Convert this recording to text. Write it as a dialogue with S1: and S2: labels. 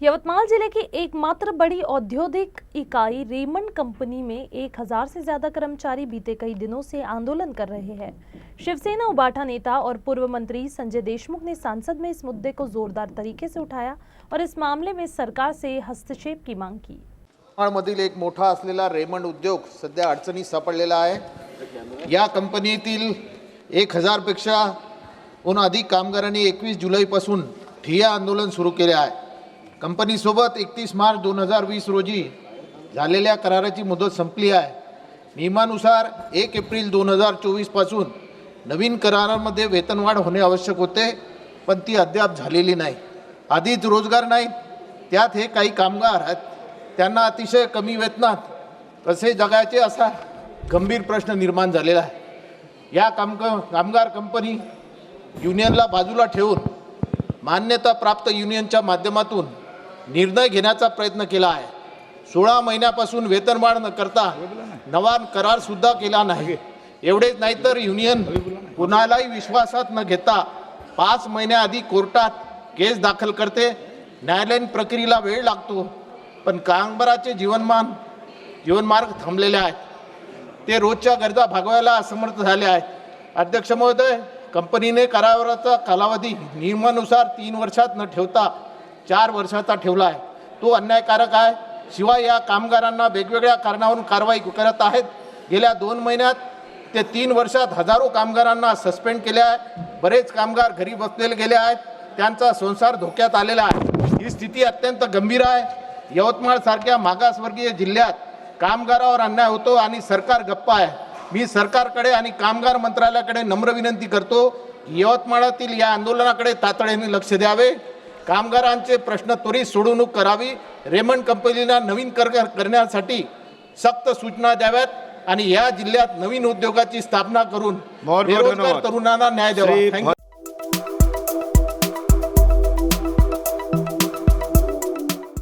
S1: यवतमाल जिले की एकमात्र बड़ी औद्योगिक इकाई रेमंड कंपनी में 1000 से ज्यादा कर्मचारी बीते कई दिनों से आंदोलन कर रहे हैं। शिवसेना उबाटा नेता और पूर्व मंत्री संजय देशमुख ने संसद में इस मुद्दे को जोरदार तरीके से उठाया और इस मामले में सरकार से हस्तक्षेप की मांग की।
S2: मधील एक मोठा असलेला रेमंड उद्योग सध्या अडचणीत सापडलेला आहे। या कंपनीतील 1000 पेक्षा अधिक कामगारांनी 21 जुलैपासून ठिय्या आंदोलन सुरू केले आहे। कंपनीसोबत 31 मार्च 2020 रोजी झालेल्या कराराची मुदत संपली आहे। नियमानुसार 1 एप्रिल 2024 पासून नवीन करारामध्ये वेतनवाढ होणे आवश्यक होते, पण ती अद्याप झालेली नाही। आधीच रोजगार नाही, त्यात हे काही कामगार आहेत, त्यांना अतिशय कमी वेतनात कसे जगायचे असा गंभीर प्रश्न निर्माण झालेला आहे। या कामगार कंपनी युनियनला बाजूला ठेवून मान्यता प्राप्त युनियनच्या माध्यमातून निर्णय घेण्याचा प्रयत्न केला आहे। 16 महिन्यापासून वेतनवाढ न करता नवा करार सुद्धा केला नाही। एवढेच नाही तर युनियन कुणालाही विश्वासात न घेता 5 महिन्याआधी कोर्टात केस दाखल करते। न्यायालयीन प्रक्रियेला वेळ लागतो, पण कामगाराचे जीवनमार्ग थांबलेले आहेत। ते रोजच्या गरजा भागवायला असमर्थ झाले आहेत। अध्यक्ष महोदय, कंपनीने कराराचा कालावधी नियमानुसार 3 वर्षात न ठेवता 4 वर्षाचा ठेवला आहे। तो अन्यायकारक आहे। शिवाय या कामगारांना वेगवेगळ्या कारणावरून कारवाई करत आहेत। गेल्या 2 महिन्यात ते 3 वर्षात हजारो कामगारांना सस्पेंड केले आहे। बरेच कामगार घरी बसलेले गेले आहेत, त्यांचा संसार धोक्यात आलेला आहे। ही स्थिती अत्यंत गंभीर आहे। यवतमाळ सारख्या मागासवर्गीय जिल्ह्यात कामगारावर अन्याय होतो आणि सरकार गप्प आहे। मी सरकारकडे आणि कामगार मंत्रालयाकडे नम्र विनंती करतो, यवतमाळातील या आंदोलनाकडे तातडीने लक्ष द्यावे। कामगारांचे प्रश्न त्वरित सोडवणूक करावी। रेमंड कंपनीला नवीन करण्यासाठी सक्त सूचना द्याव्यात आणि या जिल्ह्यात नवीन उद्योगाची स्थापना करून बेरोजगार तरुणांना न्याय द्यावा।